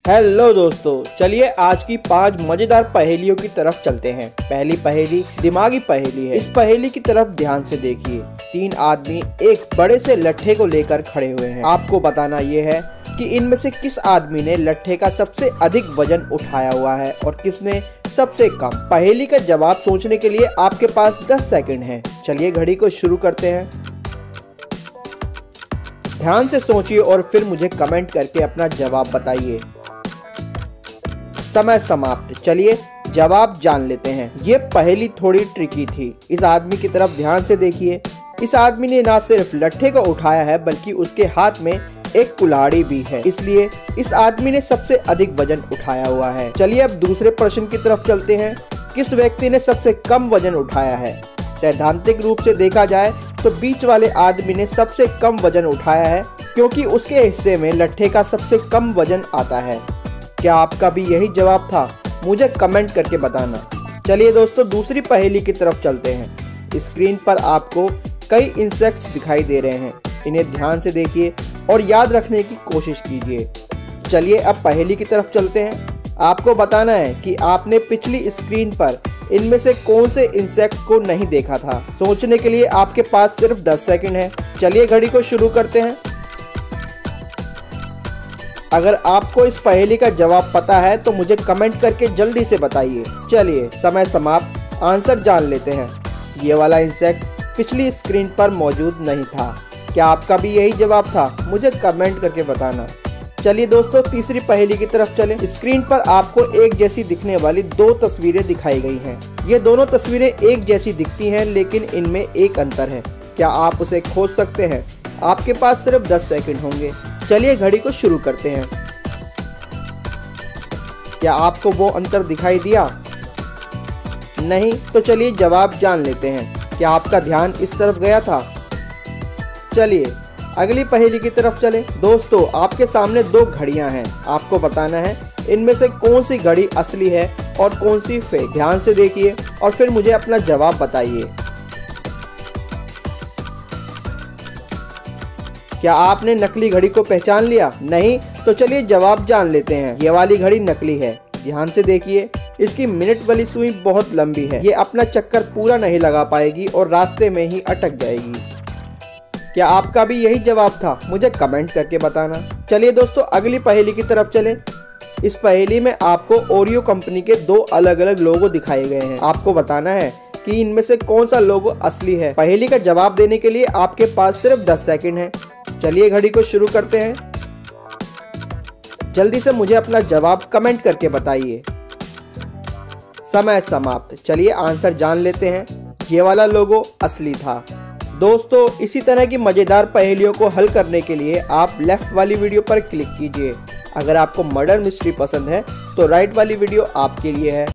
Hello दोस्तों, चलिए आज की 5 मजेदार पहेलियों की तरफ चलते हैं। पहली पहेली दिमागी पहेली है। इस पहेली की तरफ ध्यान से देखिए। 3 आदमी एक बड़े से लट्ठे को लेकर खड़े हुए हैं। आपको बताना ये है कि इनमें से किस आदमी ने लट्ठे का सबसे अधिक वजन उठाया हुआ है और किसने सबसे कम। पहेली का जवाब सोचने के लिए आपके पास 10 सेकंड है। चलिए घड़ी को शुरू करते हैं। ध्यान से सोचिए और फिर मुझे कमेंट करके अपना जवाब बताइए। समय समाप्त। चलिए जवाब जान लेते हैं। ये पहेली थोड़ी ट्रिकी थी। इस आदमी की तरफ ध्यान से देखिए। इस आदमी ने ना सिर्फ लट्ठे को उठाया है बल्कि उसके हाथ में एक कुल्हाड़ी भी है, इसलिए इस आदमी ने सबसे अधिक वजन उठाया हुआ है। चलिए अब दूसरे प्रश्न की तरफ चलते हैं। किस व्यक्ति ने सबसे कम वजन उठाया है? सैद्धांतिक रूप से देखा जाए तो बीच वाले आदमी ने सबसे कम वजन उठाया है, क्योंकि उसके हिस्से में लट्ठे का सबसे कम वजन आता है। क्या आपका भी यही जवाब था? मुझे कमेंट करके बताना। चलिए दोस्तों दूसरी पहेली की तरफ चलते हैं। स्क्रीन पर आपको कई इंसेक्ट्स दिखाई दे रहे हैं। इन्हें ध्यान से देखिए और याद रखने की कोशिश कीजिए। चलिए अब पहेली की तरफ चलते हैं। आपको बताना है कि आपने पिछली स्क्रीन पर इनमें से कौन से इंसेक्ट को नहीं देखा था। सोचने के लिए आपके पास सिर्फ 10 सेकंड है। चलिए घड़ी को शुरू करते हैं। अगर आपको इस पहेली का जवाब पता है तो मुझे कमेंट करके जल्दी से बताइए। चलिए समय समाप्त। आंसर जान लेते हैं। ये वाला इंसेक्ट पिछली स्क्रीन पर मौजूद नहीं था। क्या आपका भी यही जवाब था? मुझे कमेंट करके बताना। चलिए दोस्तों तीसरी पहेली की तरफ चलें। स्क्रीन पर आपको एक जैसी दिखने वाली 2 तस्वीरें दिखाई गई हैं। ये दोनों तस्वीरें एक जैसी दिखती हैं, लेकिन इनमें एक अंतर है। क्या आप उसे खोज सकते हैं? आपके पास सिर्फ 10 सेकंड होंगे। चलिए घड़ी को शुरू करते हैं। क्या आपको वो अंतर दिखाई दिया? नहीं तो चलिए जवाब जान लेते हैं। क्या आपका ध्यान इस तरफ गया था? चलिए अगली पहेली की तरफ चलें। दोस्तों आपके सामने 2 घड़ियां हैं। आपको बताना है इनमें से कौन सी घड़ी असली है और कौन सी फेक। ध्यान से देखिए और फिर मुझे अपना जवाब बताइए। क्या आपने नकली घड़ी को पहचान लिया? नहीं तो चलिए जवाब जान लेते हैं। ये वाली घड़ी नकली है। ध्यान से देखिए। इसकी मिनट वाली सुई बहुत लंबी है। ये अपना चक्कर पूरा नहीं लगा पाएगी और रास्ते में ही अटक जाएगी। क्या आपका भी यही जवाब था? मुझे कमेंट करके बताना। चलिए दोस्तों अगली पहेली की तरफ चलें। इस पहेली में आपको ओरियो कंपनी के 2 अलग अलग लोगो दिखाए गए हैं। आपको बताना है कि इनमें से कौन सा लोगो असली है। पहेली का जवाब देने के लिए आपके पास सिर्फ 10 सेकंड है। चलिए घड़ी को शुरू करते हैं। जल्दी से मुझे अपना जवाब कमेंट करके बताइए। समय समाप्त। चलिए आंसर जान लेते हैं। ये वाला लोगो असली था। दोस्तों इसी तरह की मजेदार पहेलियों को हल करने के लिए आप लेफ्ट वाली वीडियो पर क्लिक कीजिए। अगर आपको मर्डर मिस्ट्री पसंद है तो राइट वाली वीडियो आपके लिए है।